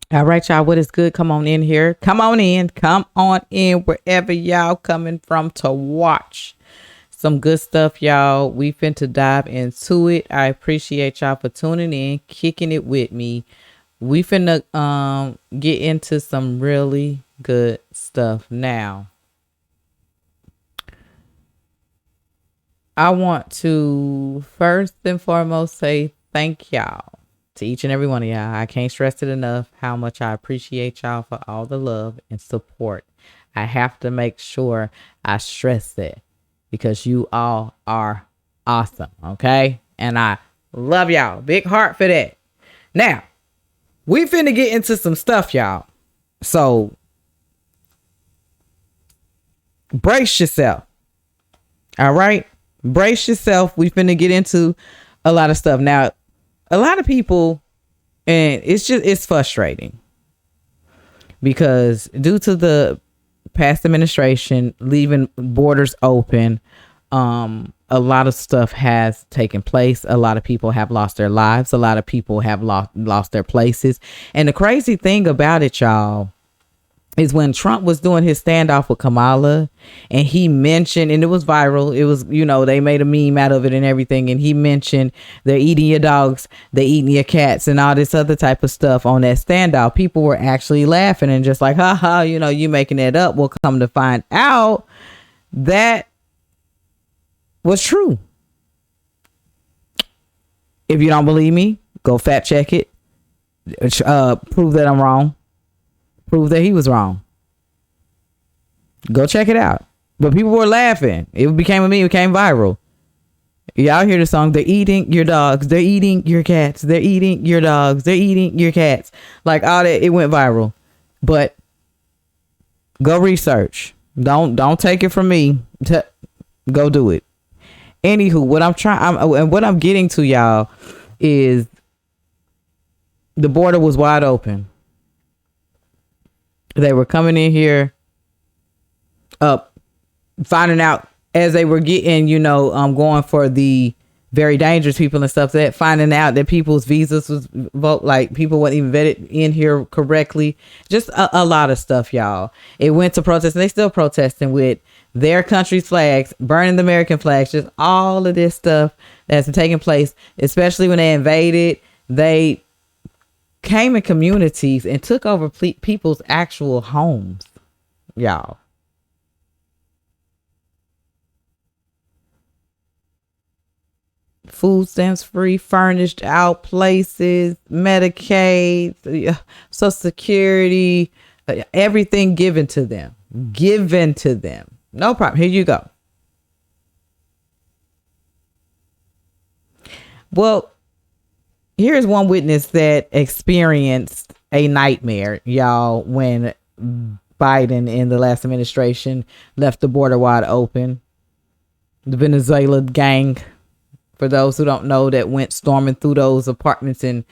All right, y'all. What is good? Come on in here. Come on in. Come on in wherever y'all coming from to watch some good stuff, y'all. We finna dive into it. I appreciate y'all for tuning in, kicking it with me. We finna get into some really good stuff now. I want to first and foremost say thank y'all to each and every one of y'all. I can't stress it enough how much I appreciate y'all for all the love and support. I have to make sure I stress that because you all are awesome, okay? And I love y'all. Big heart for that. Now, we finna get into some stuff, y'all. So, brace yourself. All right? Brace yourself. We finna get into a lot of stuff. Now, a lot of people, and it's frustrating because due to the past administration leaving borders open, a lot of stuff has taken place. A lot of people have lost their lives. A lot of people have lost their places. And the crazy thing about it, y'all, is when Trump was doing his standoff with Kamala and he mentioned, and it was viral, it was, they made a meme out of it and everything. And he mentioned they're eating your dogs, they're eating your cats and all this other type of stuff on that standoff. People were actually laughing and just like, haha, you making that up. We'll come to find out that was true. If you don't believe me, go fact check it. Prove that I'm wrong. Prove that he was wrong. Go check it out. But people were laughing. It became a meme. It became viral. Y'all hear the song, they're eating your dogs, they're eating your cats, they're eating your dogs, they're eating your cats. Like all that, it went viral. But go research. Don't take it from me. Go do it. Anywho, what I'm getting to, y'all, is the border was wide open. They were coming in here finding out as they were getting, going for the very dangerous people and stuff, that finding out that people's visas was like people weren't even vetted in here correctly. Just a lot of stuff, y'all. It went to protest and they still protesting with their country's flags, burning the American flags, just all of this stuff that's taking place, especially when they invaded. They came in communities and took over people's actual homes, y'all. Food stamps free, furnished out places, Medicaid, Social Security, everything given to them. No problem. Here you go. Well, here's one witness that experienced a nightmare, y'all, when Biden in the last administration left the border wide open. The Venezuelan gang, for those who don't know, that went storming through those apartments and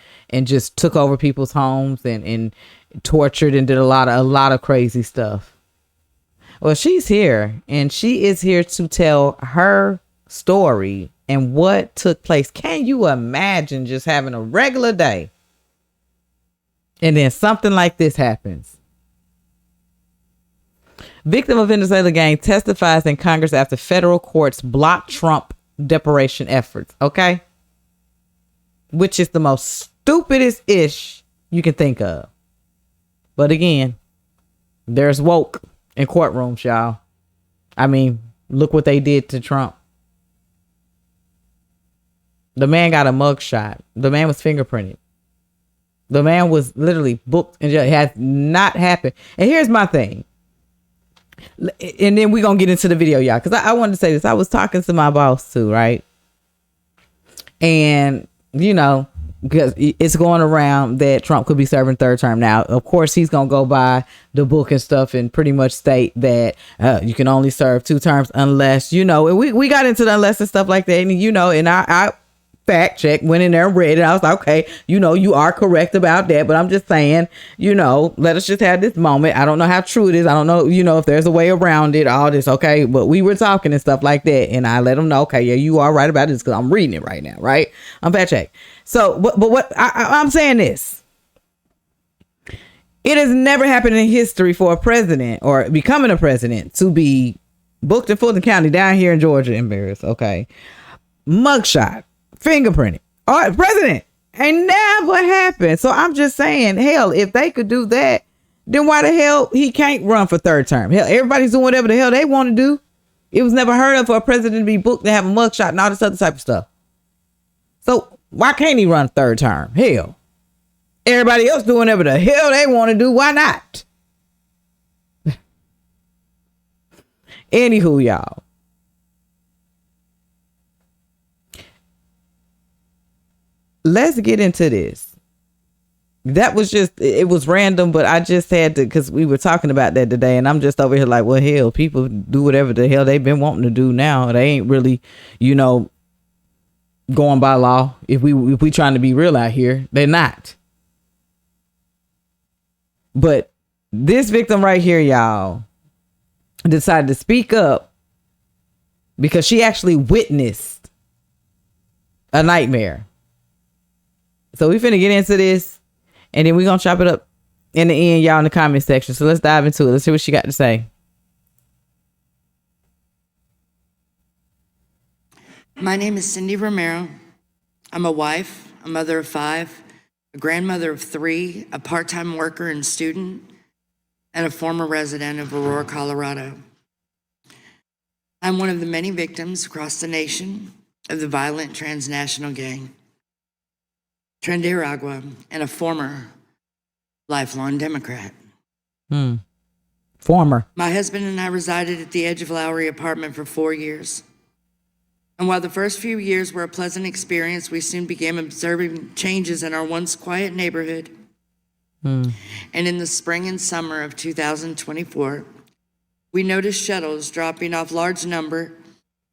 just took over people's homes and tortured and did a lot of crazy stuff. Well, she's here and she is here to tell her story and what took place. Can you imagine just having a regular day and then something like this happens? Victim of Venezuela gang testifies in Congress after federal courts block Trump deportation efforts. Okay. Which is the most stupidest ish you can think of. But again, there's woke in courtrooms, y'all. I mean, look what they did to Trump. The man got a mugshot. The man was fingerprinted. The man was literally booked and it has not happened. And here's my thing. And then we're going to get into the video, y'all. Because I wanted to say this. I was talking to my boss too, right? And, because it's going around that Trump could be serving third term. Now, of course, he's going to go by the book and stuff and pretty much state that you can only serve 2 terms unless, and we got into the unless and stuff like that. And, and I fact check, went in there and read it. I was like, okay, you are correct about that. But I'm just saying, let us just have this moment. I don't know how true it is. I don't know, if there's a way around it, all this. Okay. But we were talking and stuff like that. And I let them know, okay, yeah, you are right about this because I'm reading it right now. Right. I'm fact check. So, but what I'm saying this, It has never happened in history for a president or becoming a president to be booked in Fulton County down here in Georgia. Embarrassed. Okay. Mugshot. Fingerprinted. All right. President. Ain't never happened. So I'm just saying, hell, if they could do that, then why the hell he can't run for third term? Hell, everybody's doing whatever the hell they want to do. It was never heard of for a president to be booked to have a mugshot and all this other type of stuff. So why can't he run third term? Hell, everybody else doing whatever the hell they want to do. Why not? Anywho, y'all. Let's get into this. That was just, it was random, but I just had to, because we were talking about that today, and I'm just over here like, well, hell, people do whatever the hell they've been wanting to do now. They ain't really, going by law. If we trying to be real out here, they're not. But this victim right here, y'all, decided to speak up because she actually witnessed a nightmare. So we finna get into this, and then we're gonna chop it up in the end, y'all, in the comment section. So let's dive into it. Let's see what she got to say. My name is Cindy Romero. I'm a wife, a mother of 5, a grandmother of 3, a part-time worker and student, and a former resident of Aurora, Colorado. I'm one of the many victims across the nation of the violent transnational gang, Agua, and a former lifelong Democrat. Former. My husband and I resided at the Edge of Lowry apartment for 4 years. And while the first few years were a pleasant experience, we soon began observing changes in our once quiet neighborhood. And in the spring and summer of 2024, we noticed shuttles dropping off large number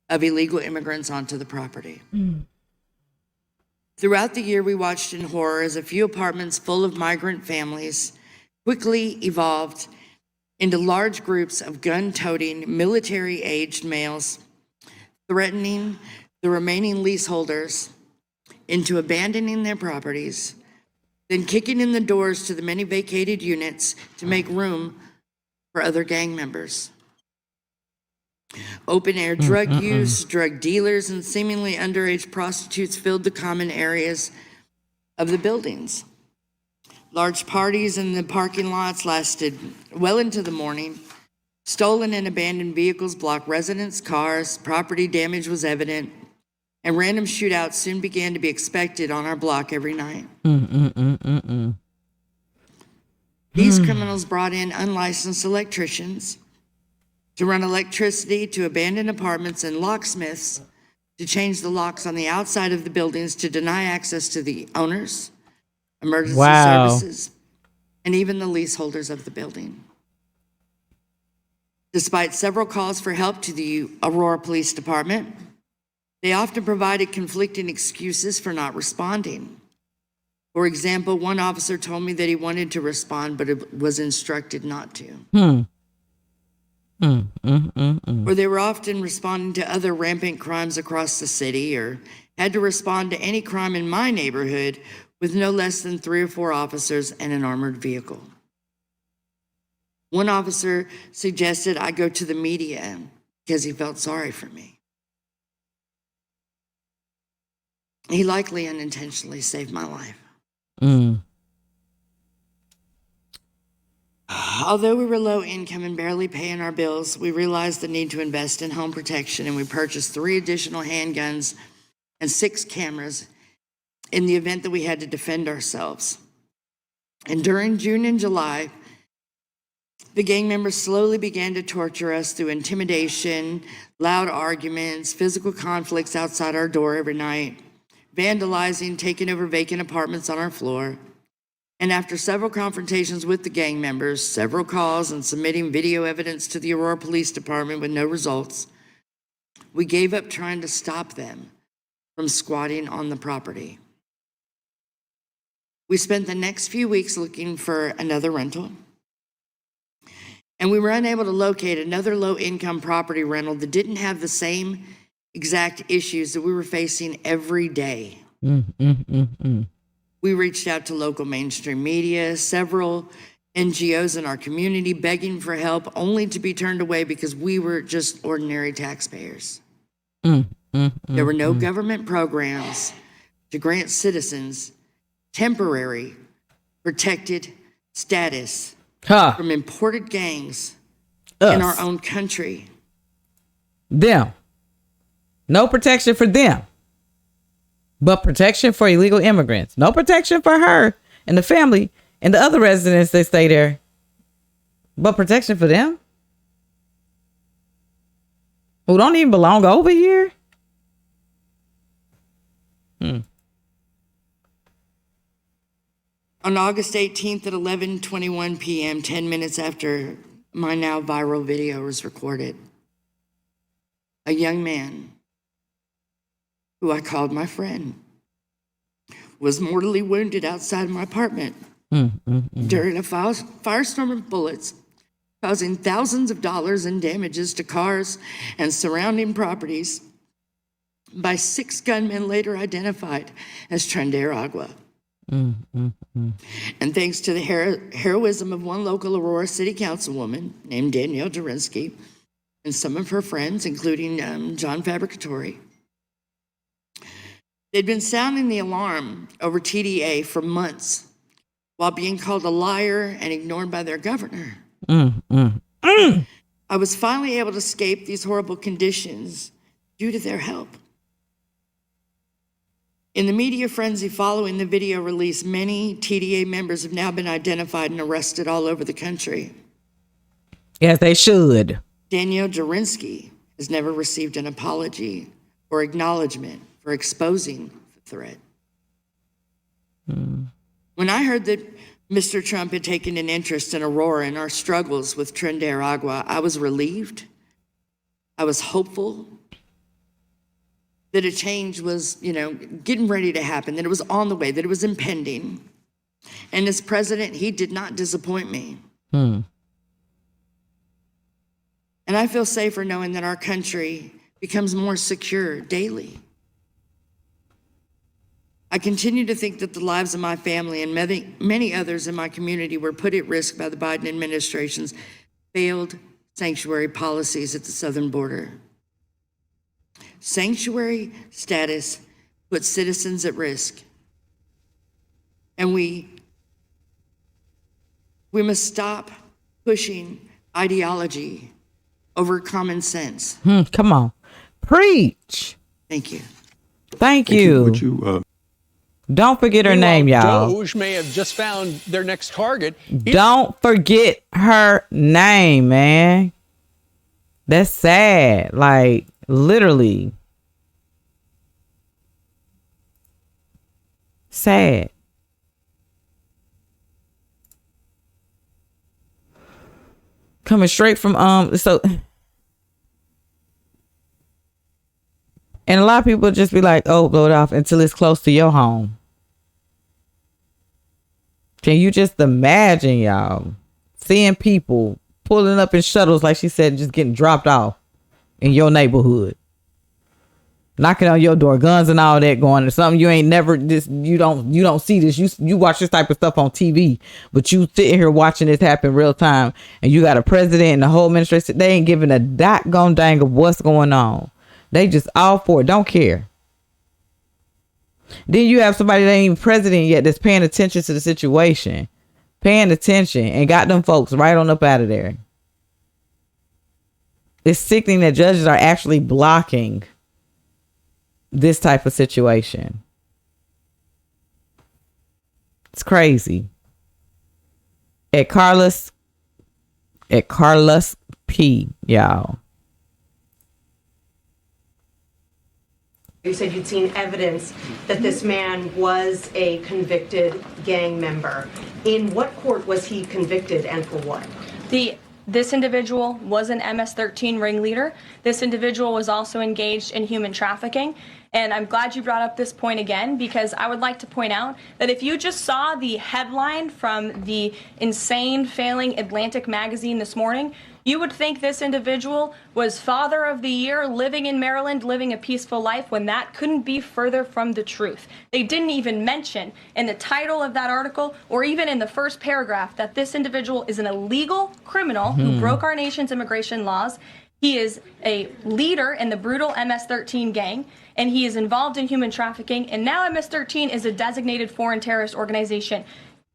of illegal immigrants onto the property. Throughout the year, we watched in horror as a few apartments full of migrant families quickly evolved into large groups of gun-toting, military-aged males, threatening the remaining leaseholders into abandoning their properties, then kicking in the doors to the many vacated units to make room for other gang members. Open-air drug use, drug dealers, and seemingly underage prostitutes filled the common areas of the buildings. Large parties in the parking lots lasted well into the morning. Stolen and abandoned vehicles blocked residents' cars, property damage was evident, and random shootouts soon began to be expected on our block every night. These criminals brought in unlicensed electricians to run electricity to abandoned apartments and locksmiths to change the locks on the outside of the buildings to deny access to the owners, emergency services, and even the leaseholders of the building. Despite several calls for help to the Aurora Police Department, they often provided conflicting excuses for not responding. For example, one officer told me that he wanted to respond, but was instructed not to. Or they were often responding to other rampant crimes across the city, or had to respond to any crime in my neighborhood with no less than 3 or 4 officers and an armored vehicle. One officer suggested I go to the media because he felt sorry for me. He likely unintentionally saved my life. Although we were low income and barely paying our bills, we realized the need to invest in home protection, and we purchased 3 additional handguns and 6 cameras in the event that we had to defend ourselves. And during June and July, the gang members slowly began to torture us through intimidation, loud arguments, physical conflicts outside our door every night, vandalizing, taking over vacant apartments on our floor. And after several confrontations with the gang members, several calls, and submitting video evidence to the Aurora Police Department with no results, we gave up trying to stop them from squatting on the property. We spent the next few weeks looking for another rental, and we were unable to locate another low-income property rental that didn't have the same exact issues that we were facing every day. We reached out to local mainstream media, several NGOs in our community begging for help, only to be turned away because we were just ordinary taxpayers. There were no government programs to grant citizens temporary protected status from imported gangs in our own country. Them. No protection for them, but protection for illegal immigrants. No protection for her and the family and the other residents that stay there, but protection for them who don't even belong over here. On August 18th at 11:21 p.m., 10 minutes after my now viral video was recorded, a young man who I called my friend was mortally wounded outside my apartment during a firestorm of bullets, causing thousands of dollars in damages to cars and surrounding properties by 6 gunmen later identified as Agua. And thanks to the heroism of one local Aurora City Councilwoman named Danielle Derinsky and some of her friends, including John Fabricatori, they'd been sounding the alarm over TDA for months while being called a liar and ignored by their governor. I was finally able to escape these horrible conditions due to their help. In the media frenzy following the video release, many TDA members have now been identified and arrested all over the country. Yes, they should. Danielle Derinsky has never received an apology or acknowledgement for exposing the threat. When I heard that Mr. Trump had taken an interest in Aurora and our struggles with Agua, I was relieved. I was hopeful that a change was, getting ready to happen, that it was on the way, that it was impending. And as president, he did not disappoint me. And I feel safer knowing that our country becomes more secure daily. I continue to think that the lives of my family and many others in my community were put at risk by the Biden administration's failed sanctuary policies at the southern border. Sanctuary status puts citizens at risk. And we must stop pushing ideology over common sense. Come on. Preach. Thank you. Thank you. Would you don't forget her name, y'all. Doge may have just found their next target. Don't forget her name, man. That's sad. Like, literally. Sad. Coming straight from and a lot of people just be like, oh, blow it off until it's close to your home. Can you just imagine, y'all, seeing people pulling up in shuttles, like she said, just getting dropped off in your neighborhood, knocking on your door, guns and all that going, or something you ain't never, you don't see this. You watch this type of stuff on TV, but you sitting here watching this happen real time, and you got a president and the whole administration, they ain't giving a dang of what's going on. They just all for it, don't care. Then you have somebody that ain't even president yet that's paying attention to the situation, paying attention, and got them folks right on up out of there. It's sickening that judges are actually blocking this type of situation. It's crazy. At Carlos P, y'all. You said you'd seen evidence that this man was a convicted gang member. In what court was he convicted and for what? This individual was an MS-13 ringleader. This individual was also engaged in human trafficking. And I'm glad you brought up this point again, because I would like to point out that if you just saw the headline from the insane failing Atlantic magazine this morning, you would think this individual was Father of the Year, living in Maryland, living a peaceful life, when that couldn't be further from the truth. They didn't even mention in the title of that article, or even in the first paragraph, that this individual is an illegal criminal who broke our nation's immigration laws. He is a leader in the brutal MS-13 gang, and he is involved in human trafficking. And now MS-13 is a designated foreign terrorist organization.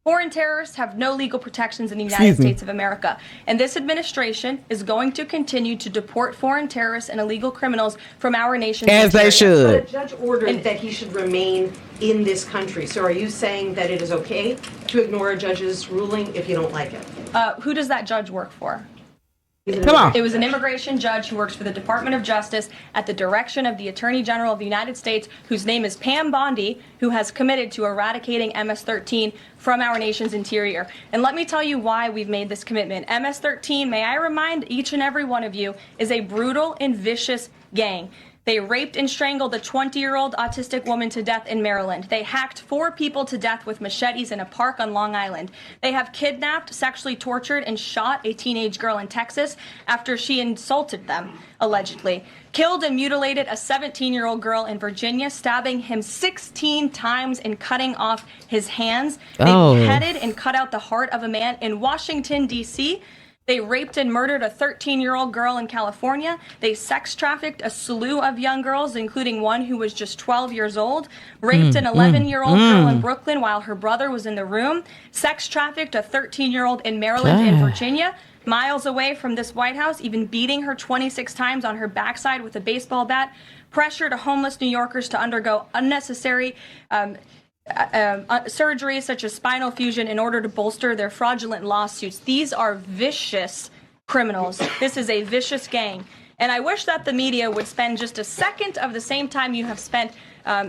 Foreign terrorists have no legal protections in the United States of America. And this administration is going to continue to deport foreign terrorists and illegal criminals from our nation's as they should. But a judge ordered that he should remain in this country. So are you saying that it is okay to ignore a judge's ruling if you don't like it? Who does that judge work for? Come on. It was an immigration judge who works for the Department of Justice at the direction of the Attorney General of the United States, whose name is Pam Bondi, who has committed to eradicating MS-13 from our nation's interior. And let me tell you why we've made this commitment. MS-13, may I remind each and every one of you, is a brutal and vicious gang. They raped and strangled a 20-year-old autistic woman to death in Maryland. They hacked 4 people to death with machetes in a park on Long Island. They have kidnapped, sexually tortured, and shot a teenage girl in Texas after she insulted them, allegedly. Killed and mutilated a 17-year-old girl in Virginia, stabbing him 16 times and cutting off his hands. They beheaded and cut out the heart of a man in Washington, D.C., They raped and murdered a 13-year-old girl in California. They sex trafficked a slew of young girls, including one who was just 12 years old. Raped an 11-year-old girl in Brooklyn while her brother was in the room. Sex trafficked a 13-year-old in Maryland and Virginia, miles away from this White House, even beating her 26 times on her backside with a baseball bat. Pressured homeless New Yorkers to undergo unnecessary surgeries such as spinal fusion in order to bolster their fraudulent lawsuits. These are vicious criminals. This is a vicious gang. And I wish that the media would spend just a second of the same time you have spent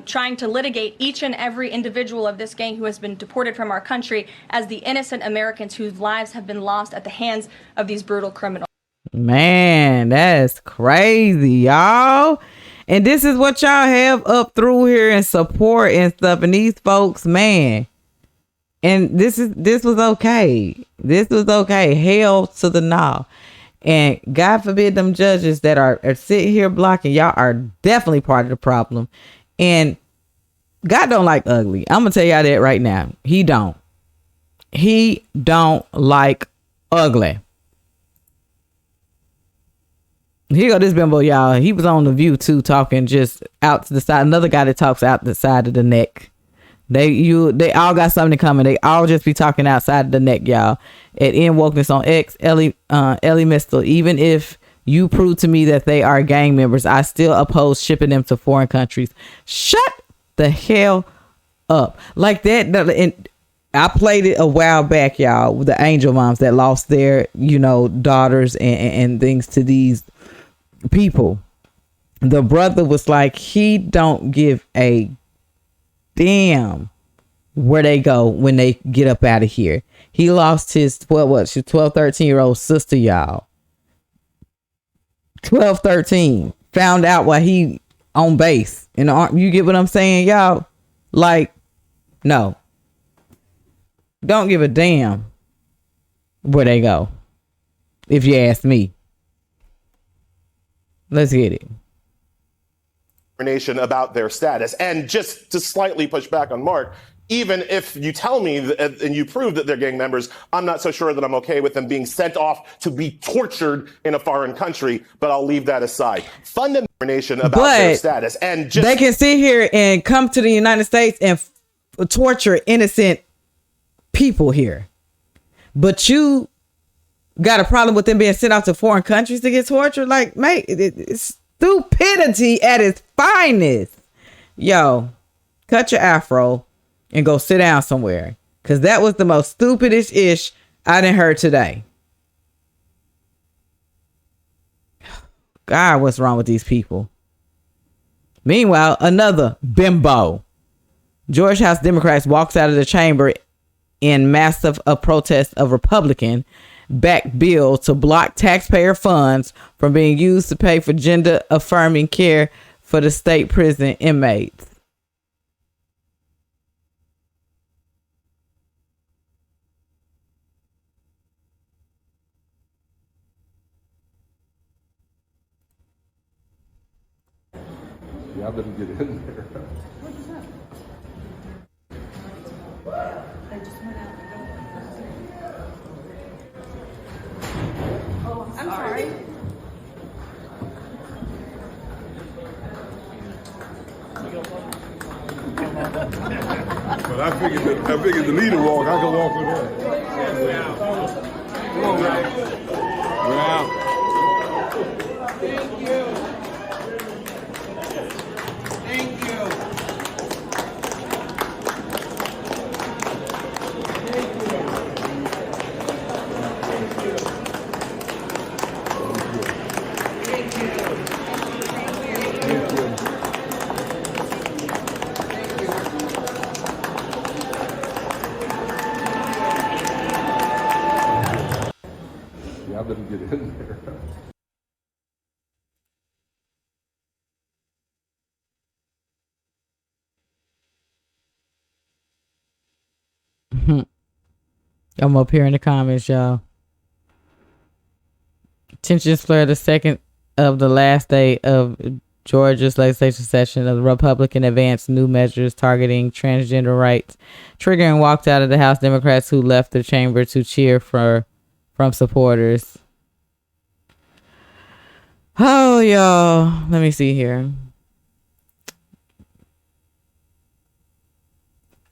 trying to litigate each and every individual of this gang who has been deported from our country as the innocent Americans whose lives have been lost at the hands of these brutal criminals. Man, that's crazy, y'all. And this is what y'all have up through here and support and stuff. And these folks, man. And this was okay. This was okay. Hell to the no. And God forbid them judges that are sitting here blocking. Y'all are definitely part of the problem. And God don't like ugly. I'm going to tell y'all that right now. He don't. He don't like ugly. Here go this bimbo, y'all. He was on The View too, talking just out to the side. Another guy that talks out the side of the neck. They all got something in common. They all just be talking outside of the neck, y'all. At In Wokeness on X, Ellie Mistel. Even if you prove to me that they are gang members, I still oppose shipping them to foreign countries. Shut the hell up. Like that. And I played it a while back, y'all, with the angel moms that lost their, daughters and things to these people. The brother was like, he don't give a damn where they go when they get up out of here. He lost his 13-year-old sister, y'all. 12, 13. Found out while he on base in the arm. You get what I'm saying, y'all? Like, no. Don't give a damn where they go, if you ask me. Let's get it. About their status. And just to slightly push back on Mark, even if you tell me and you prove that they're gang members, I'm not so sure that I'm okay with them being sent off to be tortured in a foreign country, but I'll leave that aside. Fundamental about their status. And just, they can sit here and come to the United States and torture innocent people here. But you got a problem with them being sent out to foreign countries to get tortured? Like, mate, it's stupidity at its finest. Yo, cut your afro and go sit down somewhere, because that was the most stupidest ish I done heard today. God, what's wrong with these people? Meanwhile, another bimbo. Georgia House Democrats walks out of the chamber in massive protest of Republican-backed bill to block taxpayer funds from being used to pay for gender-affirming care for the state prison inmates. Yeah, I better get in there. I'm sorry. But I figured the leader walk, I can walk with her. Come on, man. We're out. Yeah, I better get in there. I'm up here in the comments, y'all. Tensions flare the second of the last day of Georgia's legislative session of the Republican advanced new measures targeting transgender rights, triggering walked out of the House Democrats who left the chamber to cheer from supporters. Oh, y'all. Let me see here.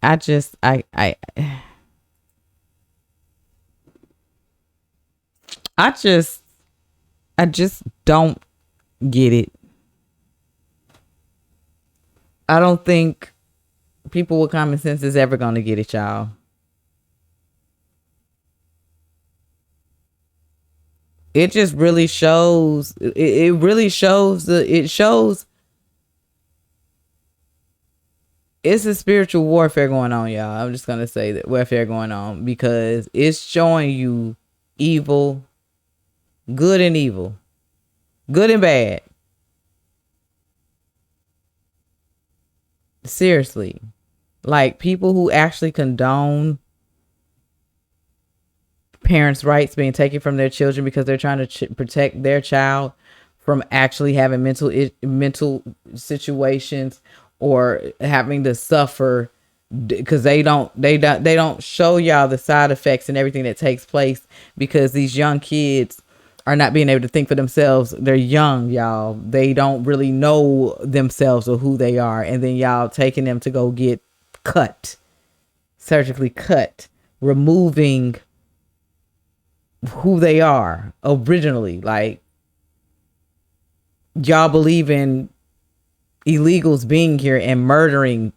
I just don't get it. I don't think people with common sense is ever going to get it, y'all. It just really shows. It really shows. It shows. It's a spiritual warfare going on, y'all. I'm just going to say that warfare going on because it's showing you evil, good and evil, good and bad. Seriously, like people who actually condone parents' rights being taken from their children because they're trying to protect their child from actually having mental situations or having to suffer because they don't show y'all the side effects and everything that takes place because these young kids are not being able to think for themselves. They're young, y'all. They don't really know themselves or who they are. And then y'all taking them to go get cut, surgically cut, removing who they are originally. Like, y'all believe in illegals being here and murdering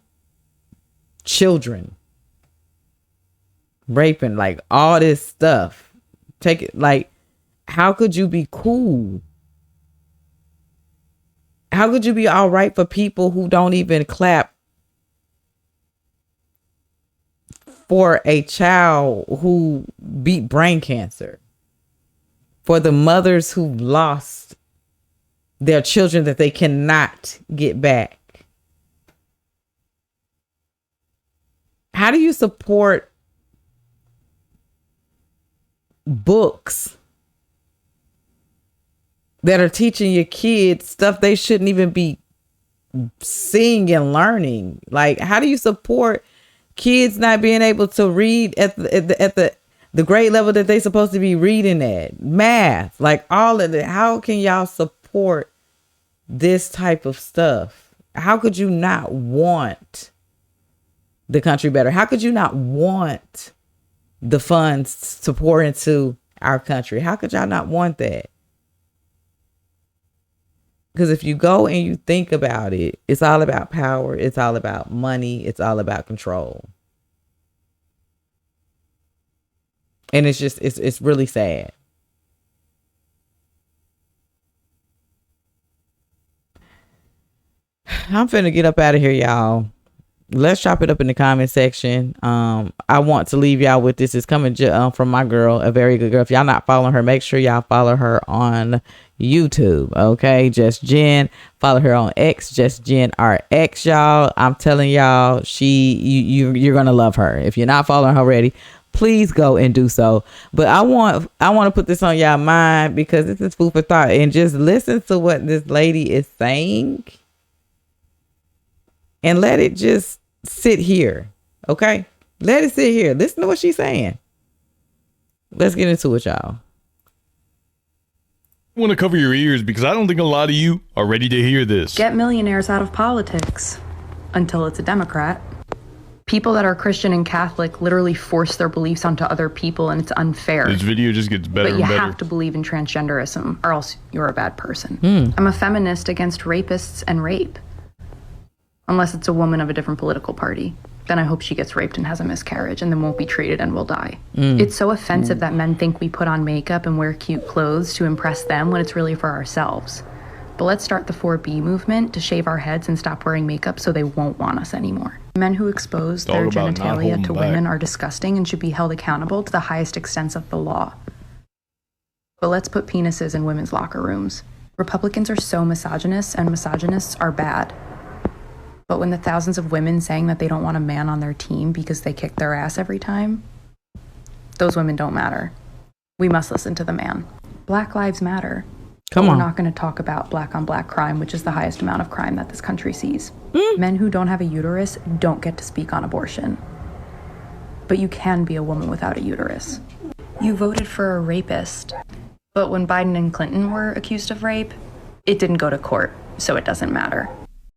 children, raping, like all this stuff. Take it, like, how could you be cool? How could you be all right for people who don't even clap for a child who beat brain cancer? For the mothers who lost their children that they cannot get back? How do you support books that are teaching your kids stuff they shouldn't even be seeing and learning? Like, how do you support kids not being able to read at the grade level that they supposed to be reading at? Math, like all of it. How can y'all support this type of stuff? How could you not want the country better? How could you not want the funds to pour into our country? How could y'all not want that? Because if you go and you think about it, it's all about power. It's all about money. It's all about control. And it's just, it's really sad. I'm finna get up out of here, y'all. let's chop it up in the comment section. I want to leave y'all with this. It's coming from my girl, a very good girl. If y'all not following her, make sure y'all follow her on YouTube. Okay, Just Jen. Follow her on X, Just Jen RX, y'all. I'm telling y'all, you're gonna love her. If you're not following her already, please go and do so. But I want to put this on y'all mind, because this is food for thought, and just listen to what this lady is saying and let it just sit here. Okay, let it sit here. Listen to what she's saying. Let's get into it, y'all. I want to cover your ears because I don't think a lot of you are ready to hear this. Get millionaires out of politics until it's a Democrat. People that are Christian and Catholic literally force their beliefs onto other people, and it's unfair. This video just gets better and better. But you have to believe in transgenderism or else you're a bad person. I'm a feminist against rapists and rape. Unless it's a woman of a different political party. Then I hope she gets raped and has a miscarriage and then won't be treated and will die. It's so offensive that men think we put on makeup and wear cute clothes to impress them when it's really for ourselves. But let's start the 4B movement to shave our heads and stop wearing makeup so they won't want us anymore. Men who expose their genitalia to women are disgusting and should be held accountable to the highest extents of the law. But let's put penises in women's locker rooms. Republicans are so misogynist, and misogynists are bad. But when the thousands of women saying that they don't want a man on their team because they kick their ass every time, those women don't matter. We must listen to the man. Black lives matter. Come on. We're not going to talk about black on black crime, which is the highest amount of crime that this country sees. Men who don't have a uterus don't get to speak on abortion. But you can be a woman without a uterus. You voted for a rapist. But when Biden and Clinton were accused of rape, it didn't go to court, so it doesn't matter.